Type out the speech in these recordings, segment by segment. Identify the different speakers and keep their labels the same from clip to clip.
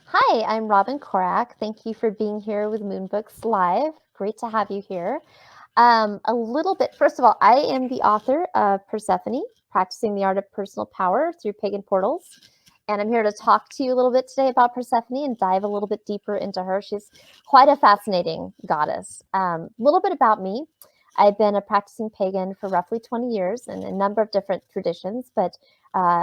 Speaker 1: Hi, I'm Robin Corak. Thank you for being here with Moonbooks Live. Great to have you here. A little bit, first of all, I am the author of Persephone, Practicing the Art of Personal Power Through Pagan Portals. And I'm here to talk to you a little bit today about Persephone and dive a little bit deeper into her. She's quite a fascinating goddess. A little bit about me. I've been a practicing pagan for roughly 20 years in a number of different traditions, but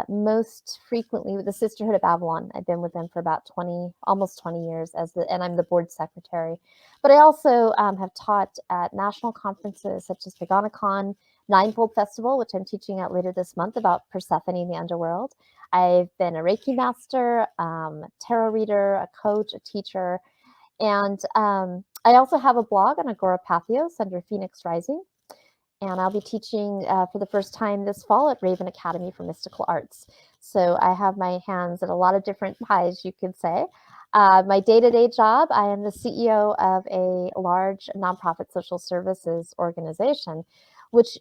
Speaker 1: most frequently with the Sisterhood of Avalon. I've been with them for about 20, almost 20 years, and I'm the board secretary. But I also have taught at national conferences such as Paganicon, Ninefold Festival, which I'm teaching at later this month about Persephone in the Underworld. I've been a Reiki master, tarot reader, a coach, a teacher, and I also have a blog on Agora Pathos under Phoenix Rising. And I'll be teaching for the first time this fall at Raven Academy for Mystical Arts. So I have my hands in a lot of different pies, you could say. My day-to-day job, I am the CEO of a large nonprofit social services organization, which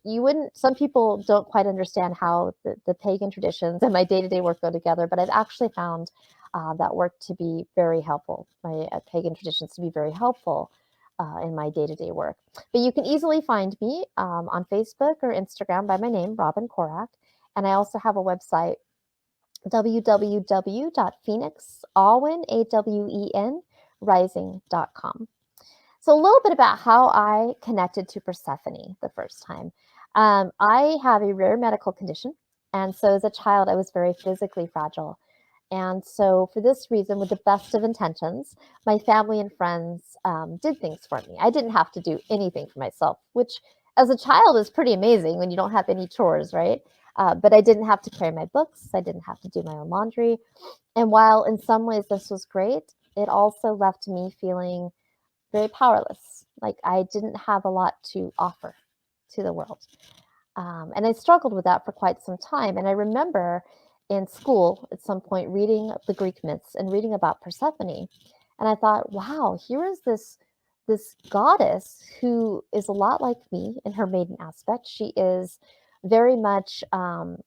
Speaker 1: some people don't quite understand how the pagan traditions and my day-to-day work go together, but I've actually found that work to be very helpful, my pagan traditions to be very helpful in my day-to-day work. But you can easily find me on Facebook or Instagram by my name, Robin Corak. And I also have a website, www.phoenixrising.com. So a little bit about how I connected to Persephone the first time. I have a rare medical condition. And so as a child, I was very physically fragile. And so for this reason, with the best of intentions, my family and friends did things for me. I didn't have to do anything for myself, which as a child is pretty amazing when you don't have any chores, right? But I didn't have to carry my books. I didn't have to do my own laundry. And while in some ways this was great, it also left me feeling very powerless. Like I didn't have a lot to offer to the world. And I struggled with that for quite some time. And I remember in school at some point reading the Greek myths and reading about Persephone. And I thought, wow, here is this goddess who is a lot like me in her maiden aspect. She is very much a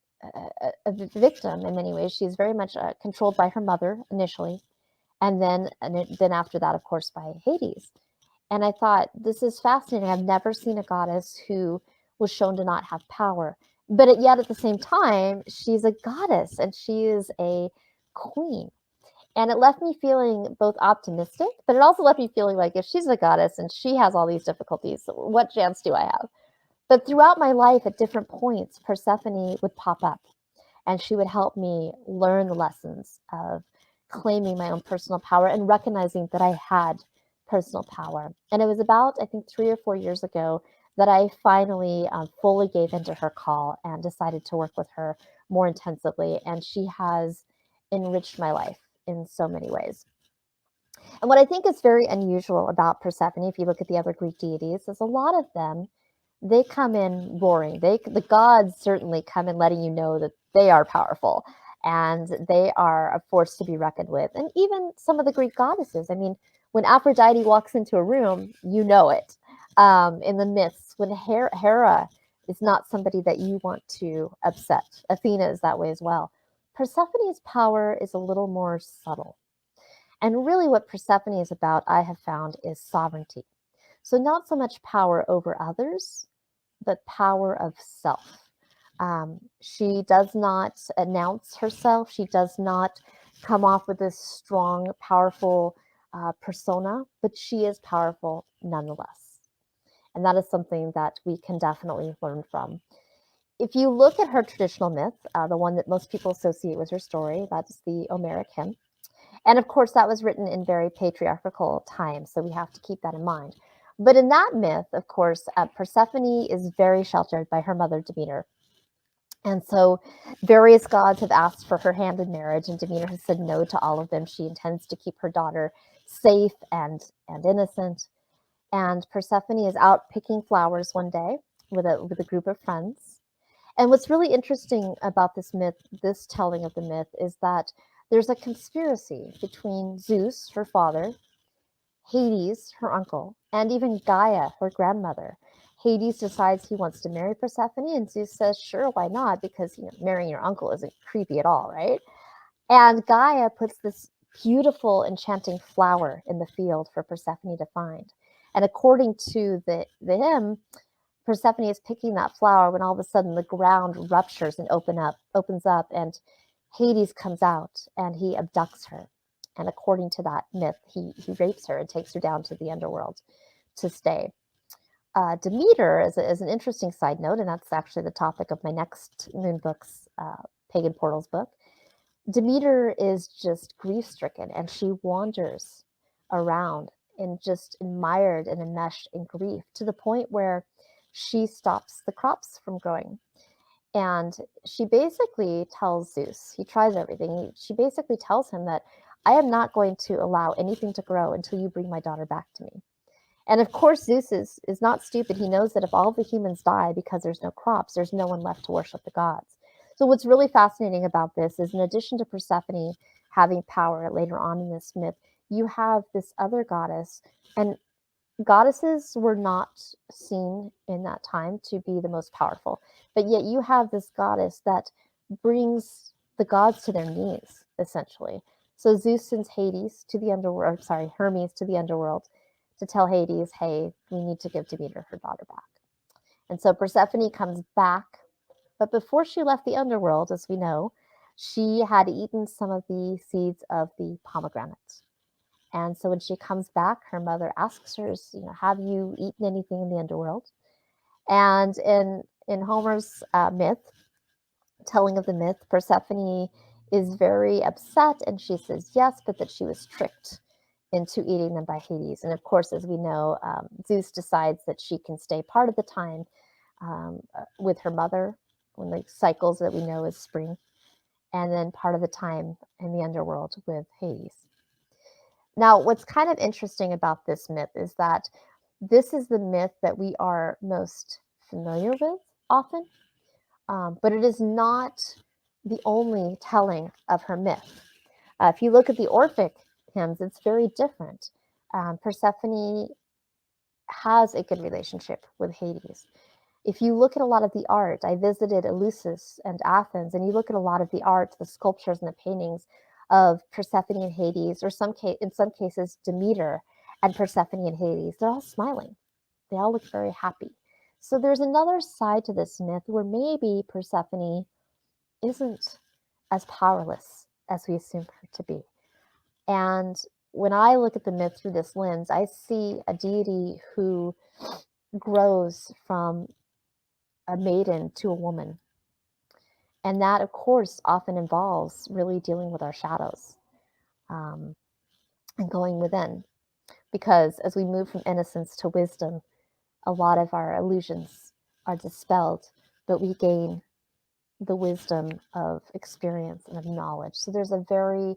Speaker 1: victim in many ways. She's very much controlled by her mother initially, and then after that, of course, by Hades. And I thought, this is fascinating. I've never seen a goddess who was shown to not have power. But yet at the same time, she's a goddess and she is a queen. And it left me feeling both optimistic, but it also left me feeling like if she's a goddess and she has all these difficulties, what chance do I have? But throughout my life, at different points, Persephone would pop up and she would help me learn the lessons of claiming my own personal power and recognizing that I had personal power. And it was about, I think, 3 or 4 years ago that I finally fully gave into her call and decided to work with her more intensively. And she has enriched my life in so many ways. And what I think is very unusual about Persephone, if you look at the other Greek deities, is a lot of them, they come in roaring. The gods certainly come in letting you know that they are powerful and they are a force to be reckoned with. And even some of the Greek goddesses. I mean, when Aphrodite walks into a room, you know it. In the myths, when Hera is not somebody that you want to upset. Athena is that way as well. Persephone's power is a little more subtle. And really, what Persephone is about, I have found, is sovereignty. So, not so much power over others, but power of self. She does not announce herself, she does not come off with this strong, powerful persona, but she is powerful nonetheless. And that is something that we can definitely learn from. If you look at her traditional myth, the one that most people associate with her story, that's the Homeric hymn. And of course, that was written in very patriarchal times, so we have to keep that in mind. But in that myth, of course, Persephone is very sheltered by her mother, Demeter. And so various gods have asked for her hand in marriage, and Demeter has said no to all of them. She intends to keep her daughter safe and innocent. And Persephone is out picking flowers one day with a group of friends. And what's really interesting about this myth, this telling of the myth, is that there's a conspiracy between Zeus, her father, Hades, her uncle, and even Gaia, her grandmother. Hades decides he wants to marry Persephone, and Zeus says, sure, why not? Because marrying your uncle isn't creepy at all, right? And Gaia puts this beautiful, enchanting flower in the field for Persephone to find. And according to the hymn, Persephone is picking that flower when all of a sudden the ground ruptures and opens up, and Hades comes out and he abducts her. And according to that myth, he rapes her and takes her down to the underworld to stay. Demeter is an interesting side note, and that's actually the topic of my next Moon Books Pagan Portals book. Demeter is just grief-stricken, and she wanders around and just mired and enmeshed in grief to the point where she stops the crops from growing. And she basically tells Zeus, he tries everything. She basically tells him that I am not going to allow anything to grow until you bring my daughter back to me. And of course, Zeus is not stupid. He knows that if all the humans die because there's no crops, there's no one left to worship the gods. So what's really fascinating about this is, in addition to Persephone having power later on in this myth, you have this other goddess, and goddesses were not seen in that time to be the most powerful, but yet you have this goddess that brings the gods to their knees, essentially. So Zeus sends Hades to the underworld, sorry, Hermes to the underworld to tell Hades, hey, we need to give Demeter her daughter back. And so Persephone comes back, but before she left the underworld, as we know, she had eaten some of the seeds of the pomegranate. And so when she comes back, her mother asks her, have you eaten anything in the underworld? And in Homer's myth, telling of the myth, Persephone is very upset, and she says yes, but that she was tricked into eating them by Hades. And of course, as we know, Zeus decides that she can stay part of the time with her mother when the cycles that we know is spring, and then part of the time in the underworld with Hades. Now, what's kind of interesting about this myth is that this is the myth that we are most familiar with often, but it is not the only telling of her myth. If you look at the Orphic hymns, it's very different. Persephone has a good relationship with Hades. If you look at a lot of the art, I visited Eleusis and Athens, and you look at a lot of the art, the sculptures and the paintings of Persephone and Hades, or in some cases Demeter and Persephone and Hades, they're all smiling. They all look very happy. So there's another side to this myth where maybe Persephone isn't as powerless as we assume her to be. And when I look at the myth through this lens, I see a deity who grows from a maiden to a woman. And that, of course, often involves really dealing with our shadows and going within. Because as we move from innocence to wisdom, a lot of our illusions are dispelled, but we gain the wisdom of experience and of knowledge. So there's a very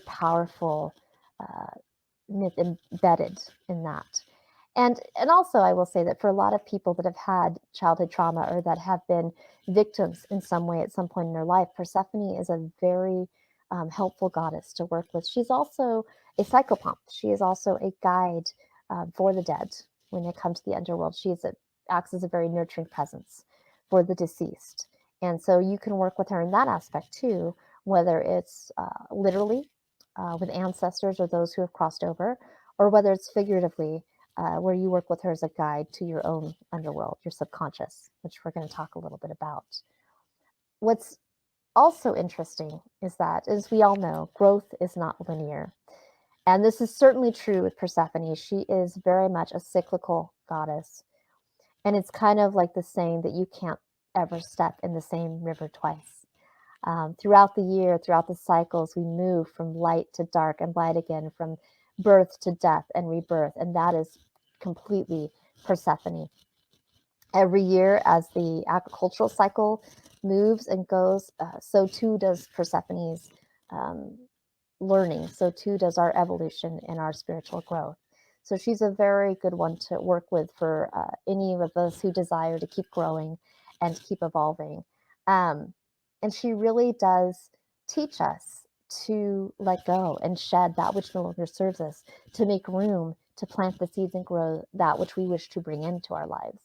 Speaker 1: powerful myth embedded in that. And also, I will say that for a lot of people that have had childhood trauma or that have been victims in some way at some point in their life, Persephone is a very helpful goddess to work with. She's also a psychopomp. She is also a guide for the dead when they come to the underworld. Acts as a very nurturing presence for the deceased. And so you can work with her in that aspect too, whether it's literally with ancestors or those who have crossed over, or whether it's figuratively, where you work with her as a guide to your own underworld, your subconscious, which we're going to talk a little bit about. What's also interesting is that, as we all know, growth is not linear. And this is certainly true with Persephone. She is very much a cyclical goddess. And it's kind of like the saying that you can't ever step in the same river twice. Throughout the year, throughout the cycles, we move from light to dark and light again, from birth to death and rebirth. And that is completely Persephone. Every year, as the agricultural cycle moves and goes, so too does Persephone's learning. So too does our evolution and our spiritual growth. So she's a very good one to work with for any of us who desire to keep growing and keep evolving. And she really does teach us to let go and shed that which no longer serves us, to make room to plant the seeds and grow that which we wish to bring into our lives.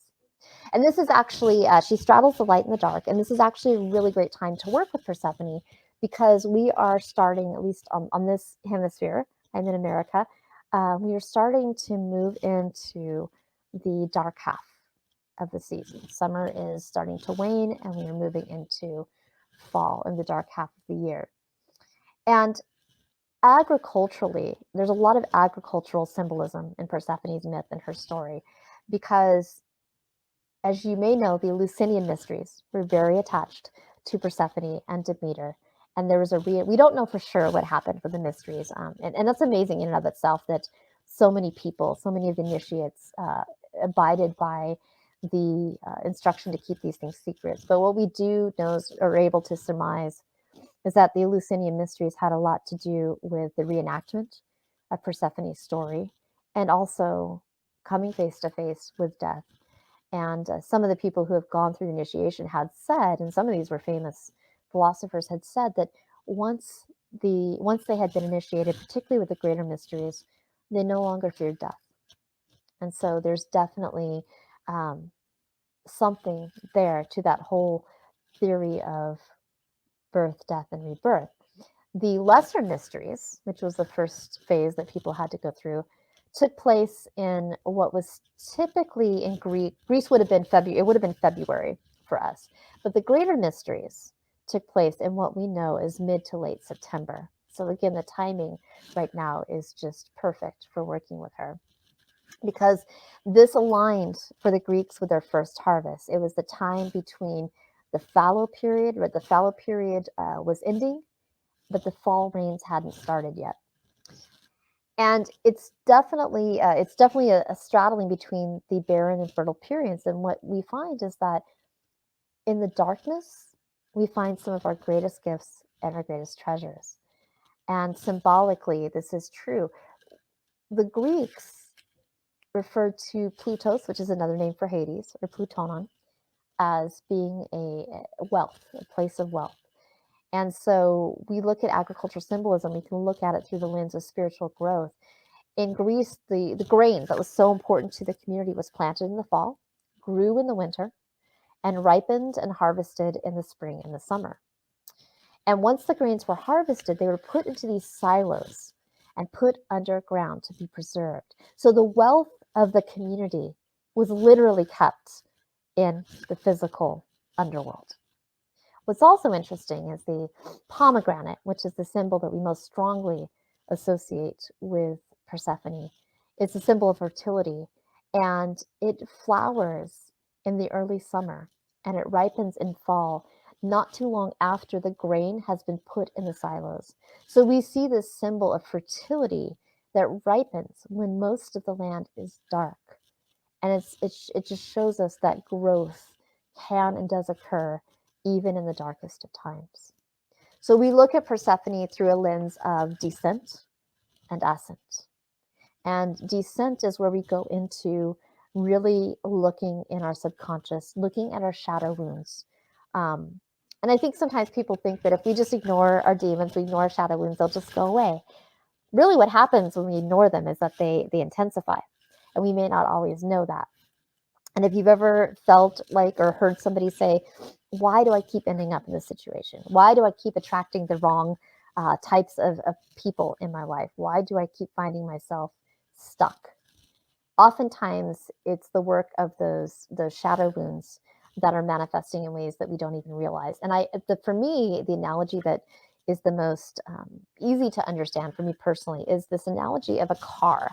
Speaker 1: And this is actually, she straddles the light and the dark, and this is actually a really great time to work with Persephone, because we are starting, at least on this hemisphere, I'm in America, we are starting to move into the dark half of the season. Summer is starting to wane, and we are moving into fall in the dark half of the year. And agriculturally, there's a lot of agricultural symbolism in Persephone's myth and her story, because, as you may know, the Lucinian Mysteries were very attached to Persephone and Demeter. And there was we don't know for sure what happened with the mysteries. And that's amazing in and of itself, that so many people, so many of the initiates abided by the instruction to keep these things secrets. But what we do know or are able to surmise is that the Lucinian Mysteries had a lot to do with the reenactment of Persephone's story, and also coming face to face with death. And some of the people who have gone through the initiation had said, and some of these were famous philosophers, had said that once they had been initiated, particularly with the greater mysteries, they no longer feared death. And so there's definitely something there to that whole theory of birth, death, and rebirth. The lesser mysteries, which was the first phase that people had to go through, took place in what was typically in Greece would have been February. It would have been February for us, but the greater mysteries took place in what we know is mid to late September. So again, the timing right now is just perfect for working with her, because this aligned for the Greeks with their first harvest. It was the time between the fallow period, where the fallow period was ending, but the fall rains hadn't started yet. And it's definitely a straddling between the barren and fertile periods. And what we find is that in the darkness, we find some of our greatest gifts and our greatest treasures. And symbolically, this is true. The Greeks referred to Plutos, which is another name for Hades, or Plutonon, as being a wealth, a place of wealth. And so we look at agricultural symbolism, we can look at it through the lens of spiritual growth. In Greece, the grain that was so important to the community was planted in the fall, grew in the winter, and ripened and harvested in the spring and the summer. And once the grains were harvested, they were put into these silos and put underground to be preserved. So the wealth of the community was literally kept in the physical underworld. What's also interesting is the pomegranate, which is the symbol that we most strongly associate with Persephone. It's a symbol of fertility, and it flowers in the early summer, and it ripens in fall, not too long after the grain has been put in the silos. So we see this symbol of fertility that ripens when most of the land is dark. And it just shows us that growth can and does occur even in the darkest of times. So we look at Persephone through a lens of descent and ascent. And descent is where we go into really looking in our subconscious, looking at our shadow wounds. And I think sometimes people think that if we just ignore our demons, we ignore our shadow wounds, they'll just go away. Really what happens when we ignore them is that they intensify. And we may not always know that. And if you've ever felt like or heard somebody say, why do I keep ending up in this situation? Why do I keep attracting the wrong types of people in my life? Why do I keep finding myself stuck? Oftentimes, it's the work of those shadow wounds that are manifesting in ways that we don't even realize. And for me, the analogy that is the most easy to understand for me personally is this analogy of a car.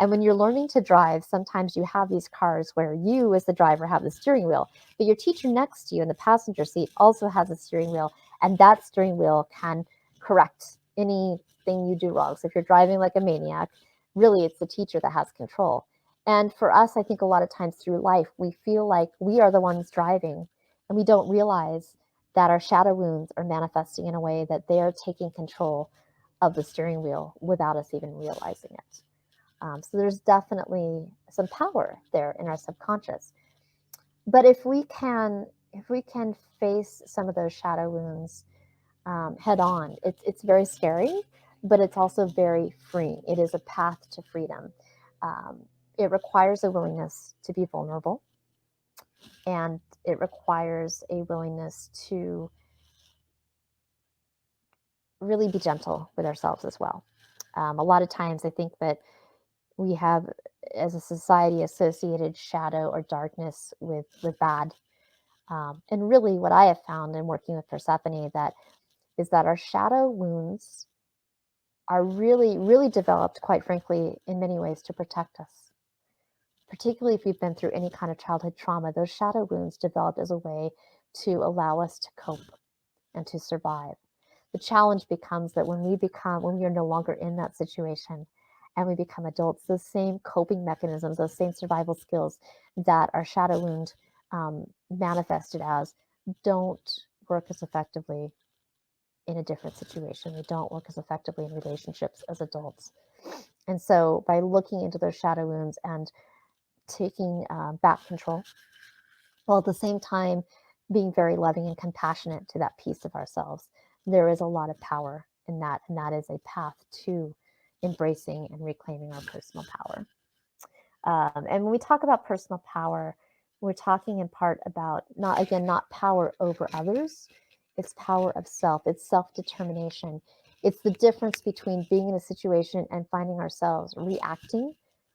Speaker 1: And when you're learning to drive, sometimes you have these cars where you, as the driver, have the steering wheel, but your teacher next to you in the passenger seat also has a steering wheel, and that steering wheel can correct anything you do wrong. So if you're driving like a maniac, really it's the teacher that has control. And for us, I think a lot of times through life, we feel like we are the ones driving, and we don't realize that our shadow wounds are manifesting in a way that they are taking control of the steering wheel without us even realizing it. So there's definitely some power there in our subconscious. But if we can face some of those shadow wounds head on, it's very scary, but it's also very freeing. It is a path to freedom. It requires a willingness to be vulnerable, and it requires a willingness to really be gentle with ourselves as well. A lot of times I think that we have, as a society, associated shadow or darkness with bad. And really what I have found in working with Persephone that our shadow wounds are really, really developed, quite frankly, in many ways to protect us. Particularly if we've been through any kind of childhood trauma, those shadow wounds developed as a way to allow us to cope and to survive. The challenge becomes that when we are no longer in that situation and we become adults, those same coping mechanisms, those same survival skills that our shadow wound manifested as don't work as effectively in a different situation. They don't work as effectively in relationships as adults. And so by looking into those shadow wounds and taking back control, while at the same time being very loving and compassionate to that piece of ourselves, there is a lot of power in that, and that is a path to embracing and reclaiming our personal power. And when we talk about personal power, we're talking in part about not power over others, it's power of self, it's self-determination. It's the difference between being in a situation and finding ourselves reacting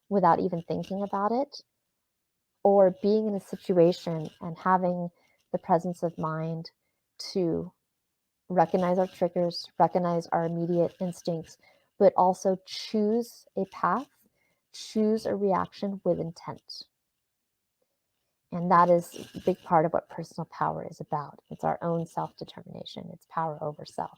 Speaker 1: without even thinking about it, or being in a situation and having the presence of mind to recognize our triggers, recognize our immediate instincts, but also choose a path, choose a reaction with intent. And that is a big part of what personal power is about. It's our own self-determination. It's power over self.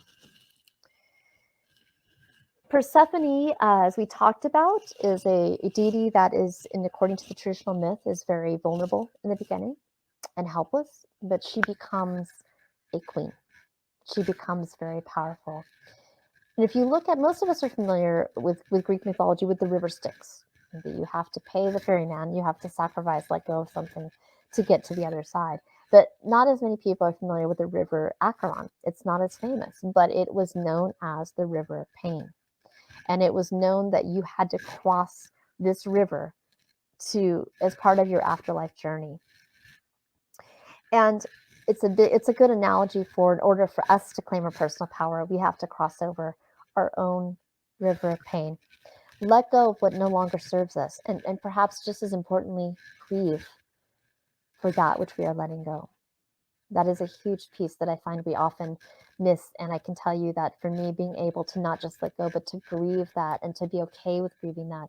Speaker 1: Persephone, as we talked about, is a deity that is, according to the traditional myth, is very vulnerable in the beginning and helpless, but she becomes a queen. She becomes very powerful. And if you look at, most of us are familiar with Greek mythology with the river Styx. You have to pay the ferryman, you have to sacrifice, let go of something to get to the other side. But not as many people are familiar with the river Acheron. It's not as famous, but it was known as the river of pain. And it was known that you had to cross this river as part of your afterlife journey. And it's a good analogy for, in order for us to claim our personal power, we have to cross over our own river of pain, let go of what no longer serves us, and perhaps just as importantly, grieve for that which we are letting go. That is a huge piece that I find we often miss. And I can tell you that for me, being able to not just let go, but to grieve that and to be okay with grieving that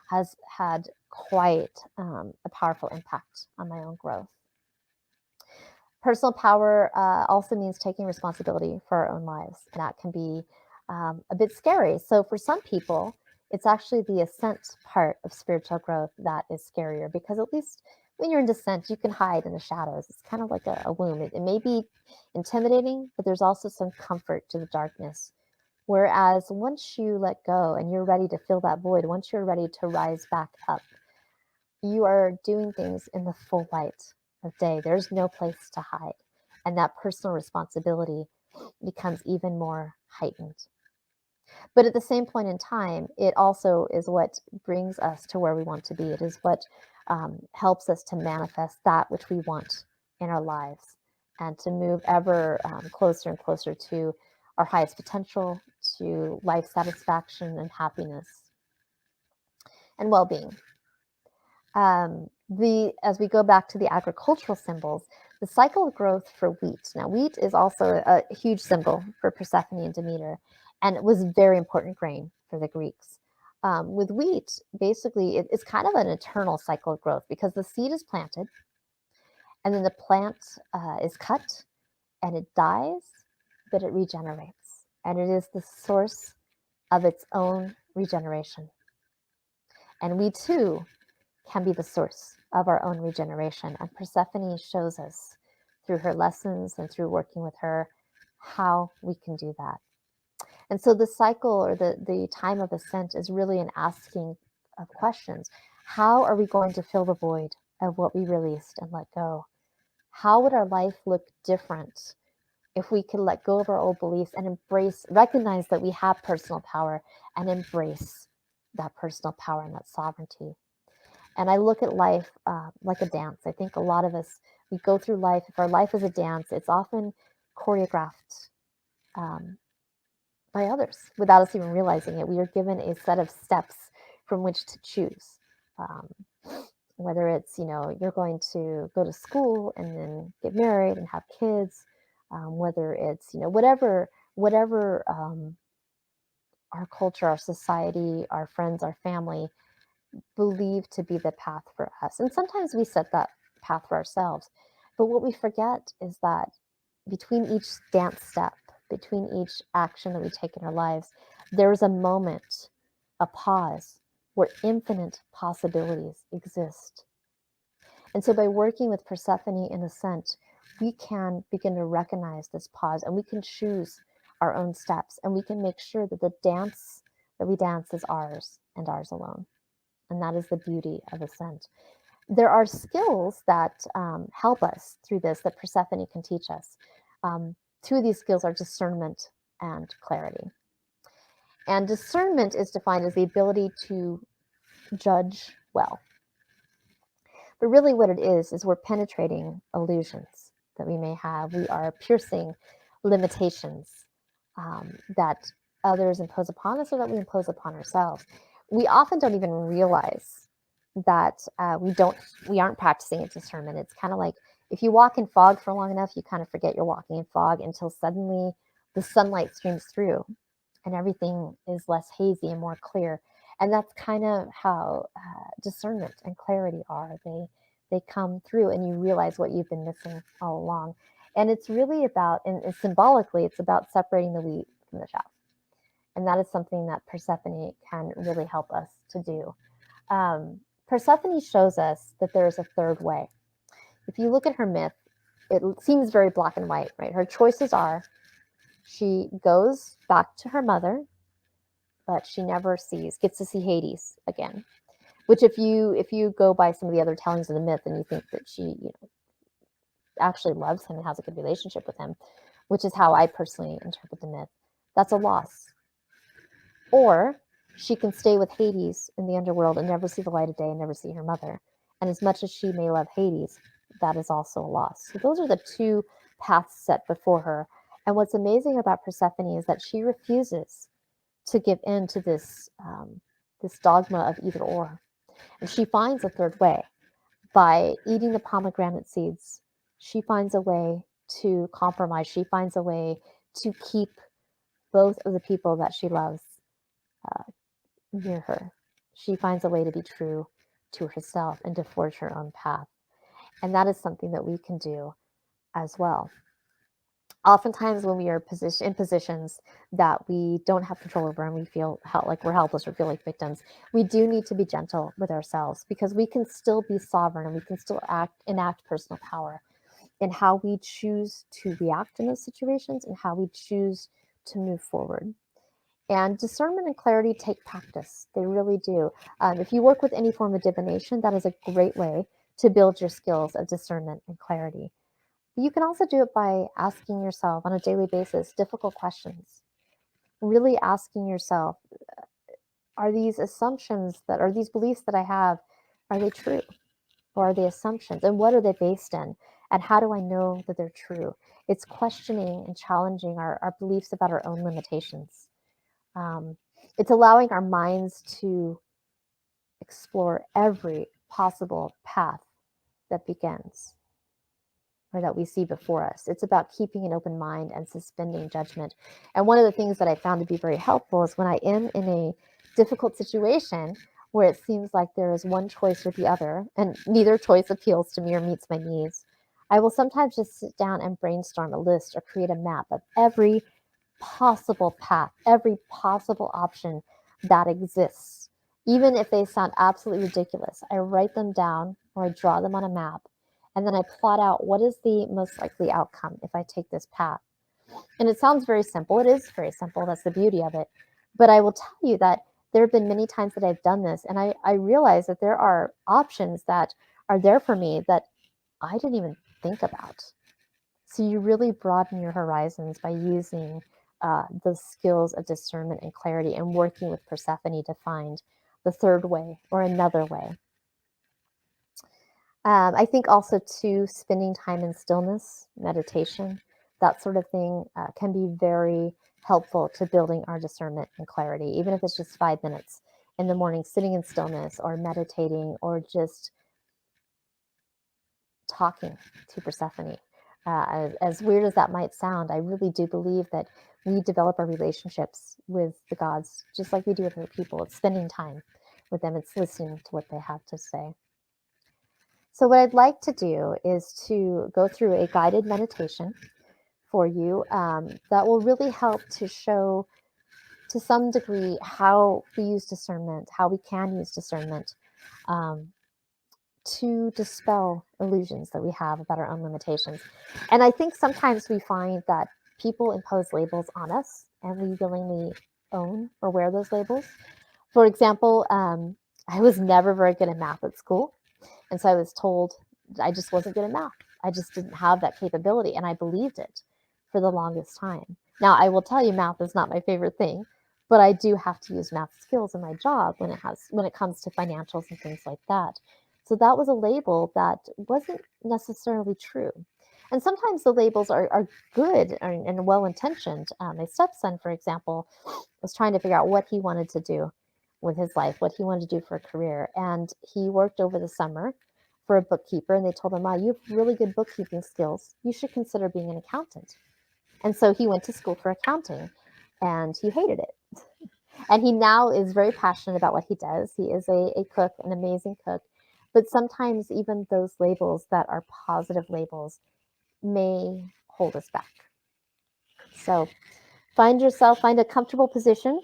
Speaker 1: has had quite a powerful impact on my own growth. Personal power also means taking responsibility for our own lives. And that can be a bit scary. So for some people, it's actually the ascent part of spiritual growth that is scarier, because at least when you're in descent, you can hide in the shadows. It's kind of like a womb. It may be intimidating, but there's also some comfort to the darkness. Whereas once you let go and you're ready to fill that void, once you're ready to rise back up, you are doing things in the full light of day. There's no place to hide. And that personal responsibility becomes even more heightened. But at the same point in time, it also is what brings us to where we want to be. It is what helps us to manifest that which we want in our lives, and to move ever closer and closer to our highest potential, to life satisfaction and happiness and well-being. As we go back to the agricultural symbols, the cycle of growth for wheat. Now, wheat is also a huge symbol for Persephone and Demeter, and it was very important grain for the Greeks. With wheat, basically, it's kind of an eternal cycle of growth, because the seed is planted, and then the plant is cut, and it dies, but it regenerates, and it is the source of its own regeneration. And we too can be the source of our own regeneration. And Persephone shows us through her lessons and through working with her how we can do that. And so the cycle, or the time of ascent, is really an asking of questions. How are we going to fill the void of what we released and let go? How would our life look different if we could let go of our old beliefs and recognize that we have personal power, and embrace that personal power and that sovereignty? And I look at life like a dance. I think a lot of us, we go through life, if our life is a dance, it's often choreographed by others without us even realizing it. We are given a set of steps from which to choose. Um, whether it's, you're going to go to school and then get married and have kids, whether it's, whatever our culture, our society, our friends, our family believe to be the path for us. And sometimes we set that path for ourselves. But what we forget is that between each dance step, between each action that we take in our lives, there's a moment, a pause, where infinite possibilities exist. And so by working with Persephone in Ascent, we can begin to recognize this pause, and we can choose our own steps, and we can make sure that the dance that we dance is ours and ours alone. And that is the beauty of Ascent. There are skills that help us through this that Persephone can teach us. Two of these skills are discernment and clarity. And discernment is defined as the ability to judge well. But really, what it is we're penetrating illusions that we may have. We are piercing limitations that others impose upon us or that we impose upon ourselves. We often don't even realize that we aren't practicing a discernment. It's kind of like if you walk in fog for long enough, you kind of forget you're walking in fog until suddenly the sunlight streams through and everything is less hazy and more clear. And that's kind of how discernment and clarity are. They come through, and you realize what you've been missing all along. And it's really about, and symbolically, it's about separating the wheat from the chaff. And that is something that Persephone can really help us to do. Persephone shows us that there is a third way. If you look at her myth, it seems very black and white, right? Her choices are she goes back to her mother, but she never gets to see Hades again. Which, if you go by some of the other tellings of the myth, and you think that she, actually loves him and has a good relationship with him, which is how I personally interpret the myth, that's a loss. Or she can stay with Hades in the underworld and never see the light of day and never see her mother. And as much as she may love Hades, that is also a loss. So those are the two paths set before her. And what's amazing about Persephone is that she refuses to give in to this dogma of either or. And she finds a third way. By eating the pomegranate seeds, she finds a way to compromise. She finds a way to keep both of the people that she loves near her. She finds a way to be true to herself and to forge her own path. And that is something that we can do as well. Oftentimes when we are in positions that we don't have control over and we feel like we're helpless or feel like victims, we do need to be gentle with ourselves, because we can still be sovereign and we can still enact personal power in how we choose to react in those situations and how we choose to move forward. And discernment and clarity take practice. They really do. If you work with any form of divination, that is a great way to build your skills of discernment and clarity. You can also do it by asking yourself on a daily basis difficult questions. Really asking yourself, are these beliefs that I have, are they true? Or are they assumptions? And what are they based in? And how do I know that they're true? It's questioning and challenging our beliefs about our own limitations. It's allowing our minds to explore every possible path that begins or that we see before us. It's about keeping an open mind and suspending judgment. And one of the things that I found to be very helpful is when I am in a difficult situation where it seems like there is one choice or the other, and neither choice appeals to me or meets my needs, I will sometimes just sit down and brainstorm a list or create a map of every possible path, every possible option that exists. Even if they sound absolutely ridiculous, I write them down or I draw them on a map, and then I plot out what is the most likely outcome if I take this path. And it sounds very simple. It is very simple. That's the beauty of it. But I will tell you that there have been many times that I've done this, and I realize that there are options that are there for me that I didn't even think about. So you really broaden your horizons by using the skills of discernment and clarity and working with Persephone to find the third way or another way. I think also too, spending time in stillness, meditation, that sort of thing can be very helpful to building our discernment and clarity, even if it's just 5 minutes in the morning, sitting in stillness or meditating or just talking to Persephone. As weird as that might sound, I really do believe that we develop our relationships with the gods just like we do with other people. It's spending time with them, it's listening to what they have to say. So, what I'd like to do is to go through a guided meditation for you that will really help to show to some degree how we use discernment, how we can use discernment um, to dispel illusions that we have about our own limitations. And I think sometimes we find that people impose labels on us and we willingly own or wear those labels. For example, I was never very good at math at school. And so I was told I just wasn't good at math. I just didn't have that capability. And I believed it for the longest time. Now, I will tell you, math is not my favorite thing, but I do have to use math skills in my job when it comes to financials and things like that. So that was a label that wasn't necessarily true. And sometimes the labels are good and well intentioned. My stepson, for example, was trying to figure out what he wanted to do with his life, what he wanted to do for a career. And he worked over the summer for a bookkeeper, and they told him, you have really good bookkeeping skills. You should consider being an accountant. And so he went to school for accounting, and he hated it. And he now is very passionate about what he does. He is a cook, an amazing cook. But sometimes even those labels that are positive labels may hold us back. So find a comfortable position.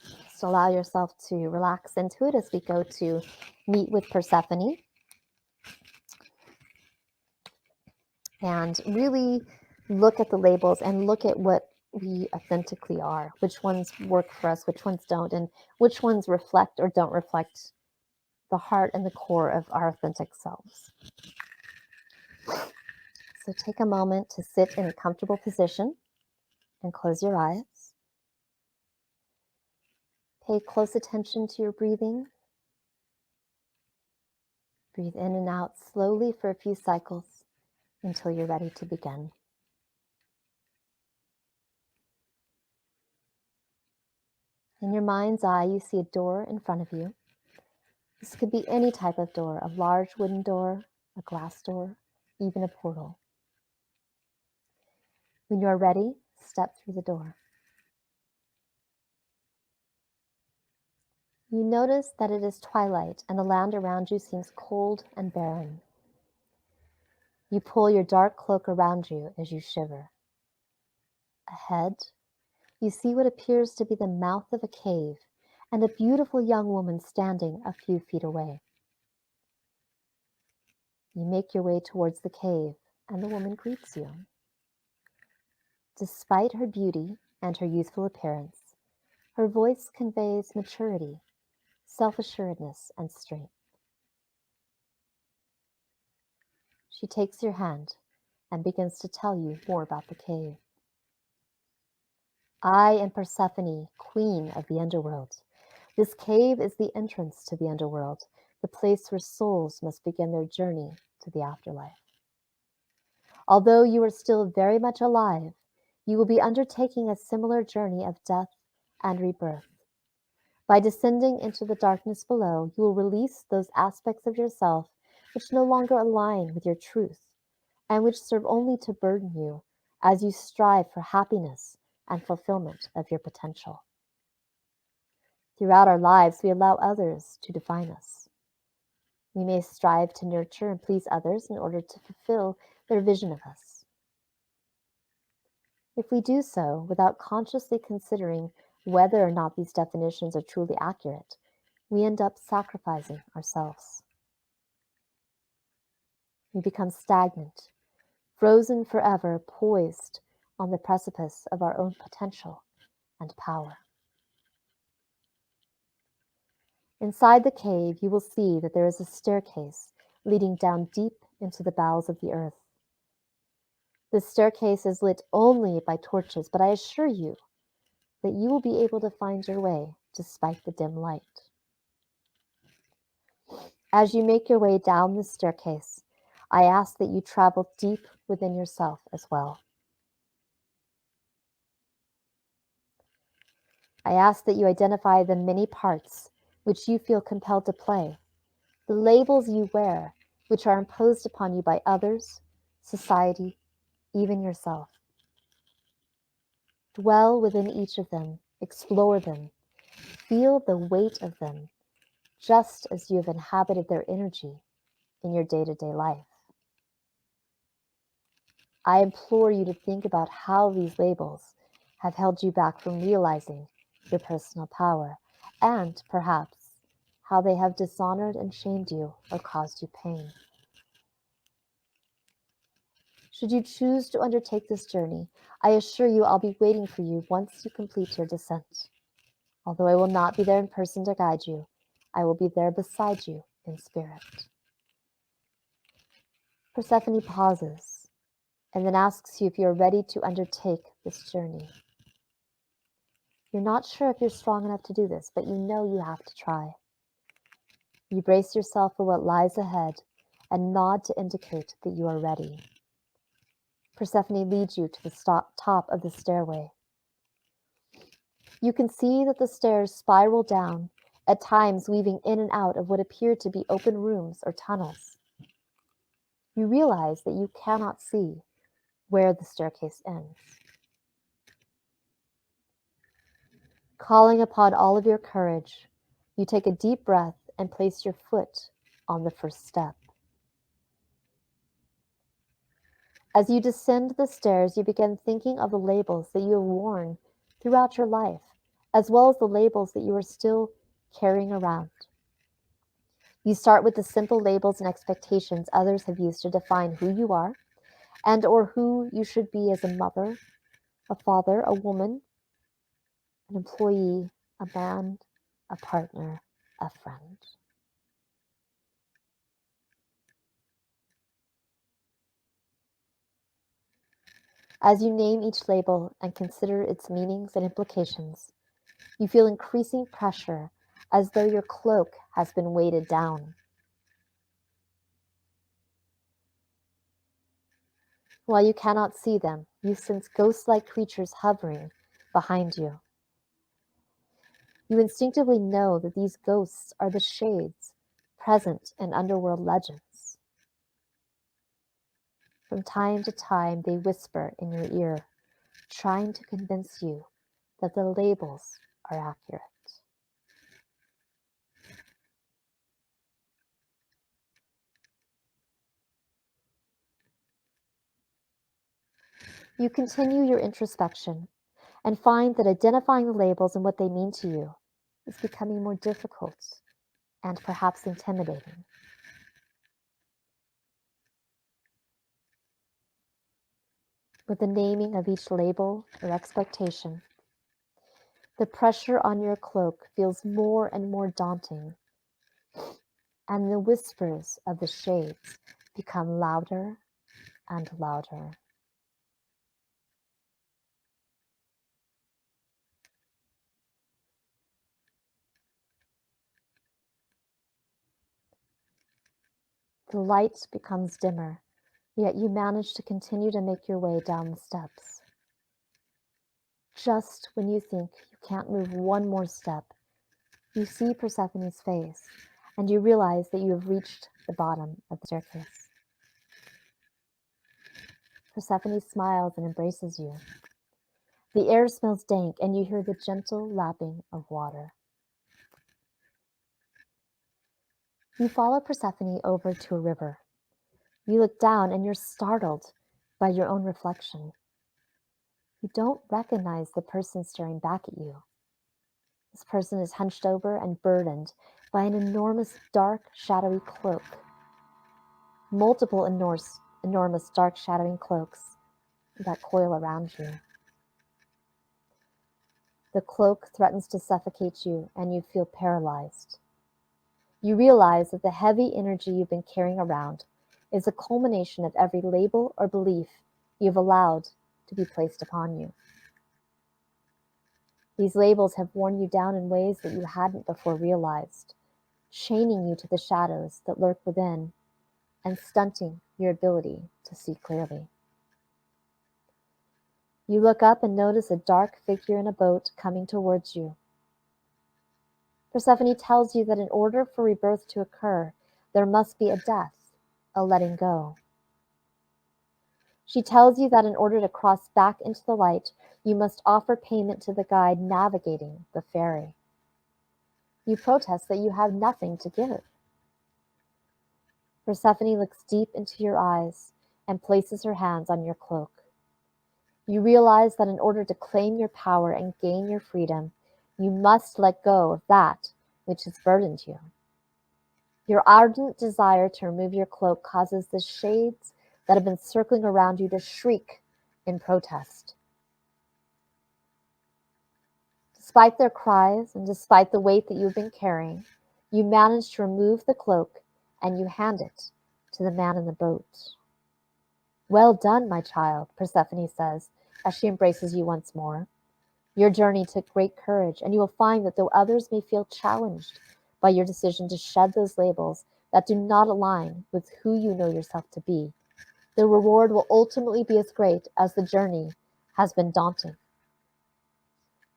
Speaker 1: Just allow yourself to relax into it as we go to meet with Persephone. And really look at the labels and look at what we authentically are, which ones work for us, which ones don't, and which ones reflect or don't reflect the heart and the core of our authentic selves. So take a moment to sit in a comfortable position and close your eyes. Pay close attention to your breathing. Breathe in and out slowly for a few cycles until you're ready to begin. In your mind's eye, you see a door in front of you. This could be any type of door, a large wooden door, a glass door, even a portal. When you are ready, step through the door. You notice that it is twilight and the land around you seems cold and barren. You pull your dark cloak around you as you shiver. Ahead, you see what appears to be the mouth of a cave and a beautiful young woman standing a few feet away. You make your way towards the cave and the woman greets you. Despite her beauty and her youthful appearance, her voice conveys maturity, self-assuredness, and strength. She takes your hand and begins to tell you more about the cave. I am Persephone, queen of the Underworld. This cave is the entrance to the Underworld, the place where souls must begin their journey to the afterlife. Although you are still very much alive, you will be undertaking a similar journey of death and rebirth. By descending into the darkness below, you will release those aspects of yourself which no longer align with your truth and which serve only to burden you as you strive for happiness and fulfillment of your potential. Throughout our lives, we allow others to define us. We may strive to nurture and please others in order to fulfill their vision of us. If we do so without consciously considering whether or not these definitions are truly accurate, we end up sacrificing ourselves. We become stagnant, frozen forever, poised on the precipice of our own potential and power. Inside the cave, you will see that there is a staircase leading down deep into the bowels of the earth. This staircase is lit only by torches, but I assure you that you will be able to find your way despite the dim light. As you make your way down the staircase, I ask that you travel deep within yourself as well. I ask that you identify the many parts which you feel compelled to play, the labels you wear, which are imposed upon you by others, society, even yourself. Dwell within each of them, explore them, feel the weight of them, just as you have inhabited their energy in your day-to-day life. I implore you to think about how these labels have held you back from realizing your personal power, and perhaps how they have dishonored and shamed you or caused you pain. Should you choose to undertake this journey, I assure you I'll be waiting for you once you complete your descent. Although I will not be there in person to guide you, I will be there beside you in spirit. Persephone pauses and then asks you if you are ready to undertake this journey. You're not sure if you're strong enough to do this, but you know you have to try. You brace yourself for what lies ahead and nod to indicate that you are ready. Persephone leads you to the top of the stairway. You can see that the stairs spiral down, at times weaving in and out of what appear to be open rooms or tunnels. You realize that you cannot see where the staircase ends. Calling upon all of your courage, you take a deep breath and place your foot on the first step. As you descend the stairs, you begin thinking of the labels that you have worn throughout your life, as well as the labels that you are still carrying around. You start with the simple labels and expectations others have used to define who you are and or who you should be as a mother, a father, a woman, an employee, a man, a partner, a friend. As you name each label and consider its meanings and implications, you feel increasing pressure as though your cloak has been weighted down. While you cannot see them, you sense ghost-like creatures hovering behind you. You instinctively know that these ghosts are the shades present in underworld legends. From time to time, they whisper in your ear, trying to convince you that the labels are accurate. You continue your introspection and find that identifying the labels and what they mean to you is becoming more difficult and perhaps intimidating. With the naming of each label or expectation, the pressure on your cloak feels more and more daunting, and the whispers of the shades become louder and louder. The light becomes dimmer, yet you manage to continue to make your way down the steps. Just when you think you can't move one more step, you see Persephone's face, and you realize that you have reached the bottom of the staircase. Persephone smiles and embraces you. The air smells dank, and you hear the gentle lapping of water. You follow Persephone over to a river. You look down, and you're startled by your own reflection. You don't recognize the person staring back at you. This person is hunched over and burdened by an enormous, dark, shadowy cloak. Multiple enormous, dark, shadowing cloaks that coil around you. The cloak threatens to suffocate you, and you feel paralyzed. You realize that the heavy energy you've been carrying around is a culmination of every label or belief you've allowed to be placed upon you. These labels have worn you down in ways that you hadn't before realized, chaining you to the shadows that lurk within and stunting your ability to see clearly. You look up and notice a dark figure in a boat coming towards you. Persephone tells you that in order for rebirth to occur, there must be a death, a letting go. She tells you that in order to cross back into the light, you must offer payment to the guide navigating the ferry. You protest that you have nothing to give. Persephone looks deep into your eyes and places her hands on your cloak. You realize that in order to claim your power and gain your freedom, you must let go of that which has burdened you. Your ardent desire to remove your cloak causes the shades that have been circling around you to shriek in protest. Despite their cries and despite the weight that you've been carrying, you manage to remove the cloak and you hand it to the man in the boat. Well done, my child, Persephone says as she embraces you once more. Your journey took great courage, and you will find that though others may feel challenged by your decision to shed those labels that do not align with who you know yourself to be, the reward will ultimately be as great as the journey has been daunting.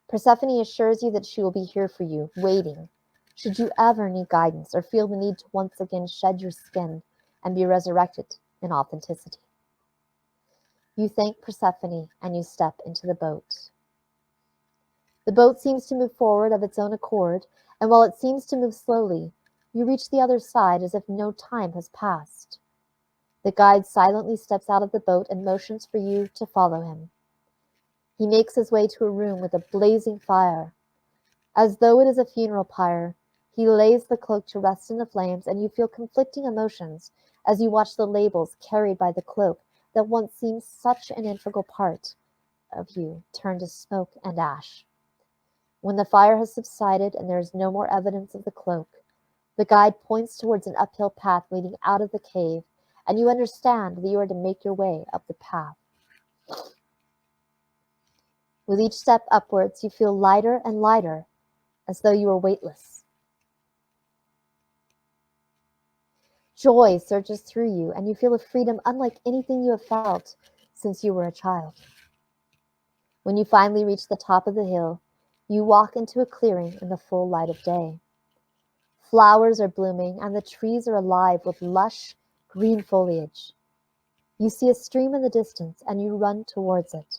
Speaker 1: Persephone assures you that she will be here for you, waiting, should you ever need guidance or feel the need to once again shed your skin and be resurrected in authenticity. You thank Persephone and you step into the boat. The boat seems to move forward of its own accord, and while it seems to move slowly, you reach the other side as if no time has passed. The guide silently steps out of the boat and motions for you to follow him. He makes his way to a room with a blazing fire. As though it is a funeral pyre, he lays the cloak to rest in the flames, and you feel conflicting emotions as you watch the labels carried by the cloak that once seemed such an integral part of you turn to smoke and ash. When the fire has subsided and there is no more evidence of the cloak, the guide points towards an uphill path leading out of the cave, and you understand that you are to make your way up the path. With each step upwards, you feel lighter and lighter, as though you were weightless. Joy surges through you, and you feel a freedom unlike anything you have felt since you were a child. When you finally reach the top of the hill, you walk into a clearing in the full light of day. Flowers are blooming, and the trees are alive with lush green foliage. You see a stream in the distance, and you run towards it.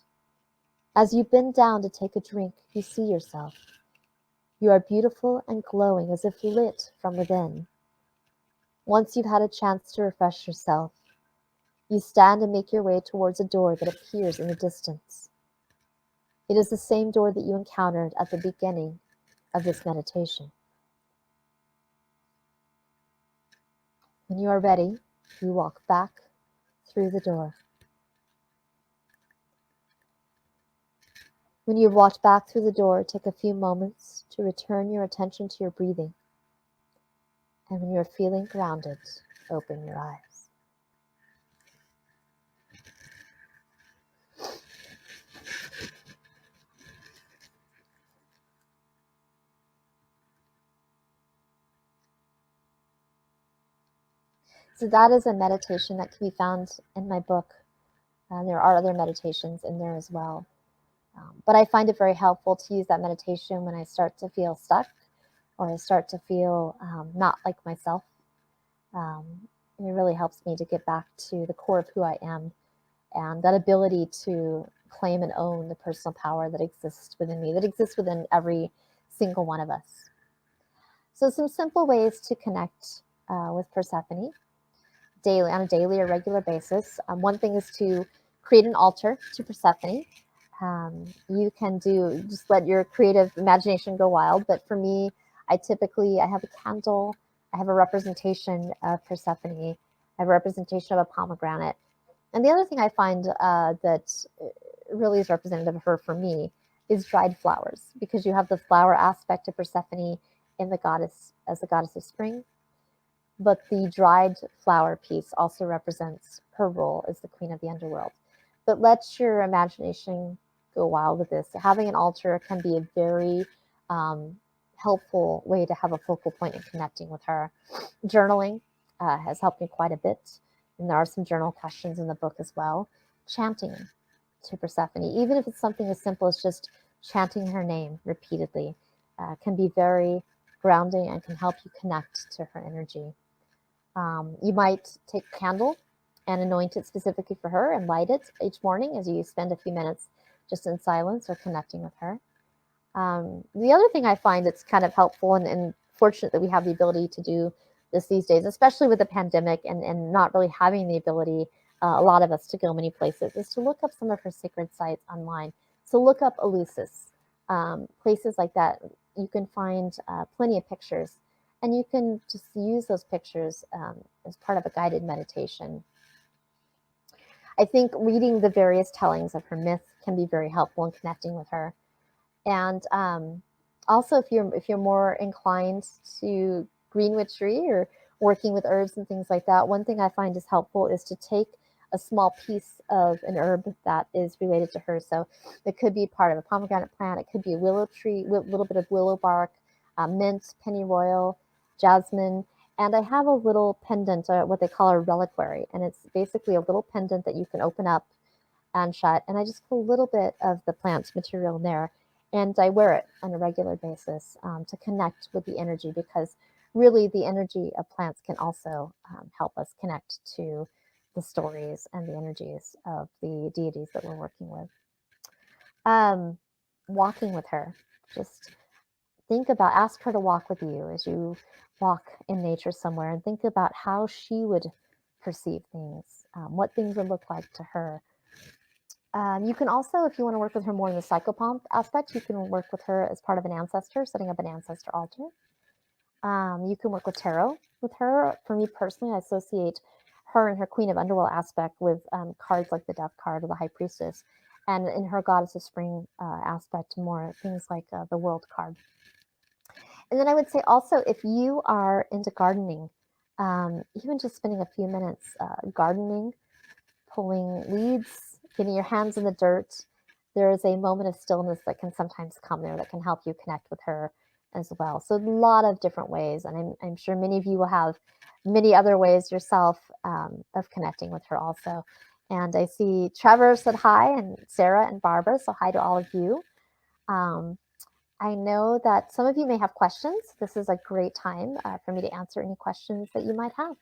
Speaker 1: As you bend down to take a drink, you see yourself. You are beautiful and glowing as if lit from within. Once you've had a chance to refresh yourself, you stand and make your way towards a door that appears in the distance. It is the same door that you encountered at the beginning of this meditation. When you are ready, you walk back through the door. When you have walked back through the door, take a few moments to return your attention to your breathing. And when you are feeling grounded, open your eyes. So that is a meditation that can be found in my book. There are other meditations in there as well. But I find it very helpful to use that meditation when I start to feel stuck or I start to feel not like myself. It really helps me to get back to the core of who I am and that ability to claim and own the personal power that exists within me, that exists within every single one of us. So some simple ways to connect with Persephone on a daily or regular basis. One thing is to create an altar to Persephone. You can just let your creative imagination go wild. But for me, I have a candle. I have a representation of Persephone. I have a representation of a pomegranate. And the other thing I find that really is representative of her for me is dried flowers, because you have the flower aspect of Persephone in the goddess as the goddess of spring. But the dried flower piece also represents her role as the queen of the underworld. But let your imagination go wild with this. Having an altar can be a very helpful way to have a focal point in connecting with her. Journaling has helped me quite a bit. And there are some journal questions in the book as well. Chanting to Persephone, even if it's something as simple as just chanting her name repeatedly, can be very grounding and can help you connect to her energy. You might take a candle and anoint it specifically for her and light it each morning as you spend a few minutes just in silence or connecting with her. The other thing I find that's kind of helpful and fortunate that we have the ability to do this these days, especially with the pandemic and not really having the ability, a lot of us, to go many places, is to look up some of her sacred sites online. So look up Eleusis, places like that. You can find plenty of pictures, and you can just use those pictures as part of a guided meditation. I think reading the various tellings of her myth can be very helpful in connecting with her. And also, if you're more inclined to green witchery or working with herbs and things like that, one thing I find is helpful is to take a small piece of an herb that is related to her. So it could be part of a pomegranate plant, it could be a willow tree, a little bit of willow bark, mint, pennyroyal, jasmine. And I have a little pendant, what they call a reliquary, and it's basically a little pendant that you can open up and shut. And I just put a little bit of the plant material in there, and I wear it on a regular basis to connect with the energy, because really the energy of plants can also help us connect to the stories and the energies of the deities that we're working with. Um, Walking with her, just ask her to walk with you as you walk in nature somewhere, and think about how she would perceive things, what things would look like to her. You can also, if you want to work with her more in the psychopomp aspect, you can work with her as part of an ancestor, setting up an ancestor altar. You can work with tarot with her. For me personally, I associate her and her Queen of Underworld aspect with cards like the Death card or the High Priestess, and in her Goddess of Spring aspect, more things like the World card. And then I would say also, if you are into gardening, even just spending a few minutes gardening, pulling weeds, getting your hands in the dirt, there is a moment of stillness that can sometimes come there that can help you connect with her as well. So a lot of different ways, and I'm sure many of you will have many other ways yourself of connecting with her also. And I see Trevor said hi, and Sarah and Barbara, so hi to all of you. I know that some of you may have questions. This is a great time for me to answer any questions that you might have.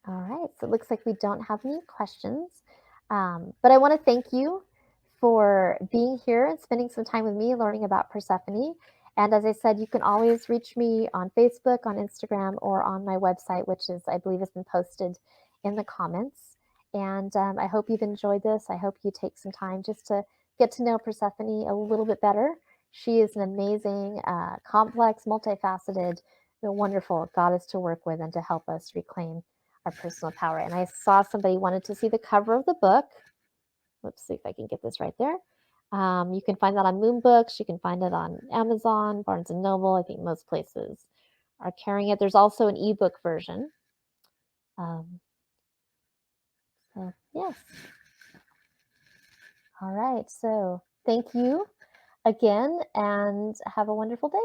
Speaker 1: All right, so it looks like we don't have any questions. But I want to thank you for being here and spending some time with me learning about Persephone. And as I said, you can always reach me on Facebook, on Instagram, or on my website, which is, I believe, has been posted in the comments. And I hope you've enjoyed this. I hope you take some time just to get to know Persephone a little bit better. She is an amazing, complex, multifaceted, wonderful goddess to work with and to help us reclaim our personal power. And I saw somebody wanted to see the cover of the book. Let's see if I can get this right there. You can find that on Moon Books. You can find it on Amazon, Barnes and Noble. I think most places are carrying it. There's also an ebook version. So yes. All right. So thank you again, and have a wonderful day.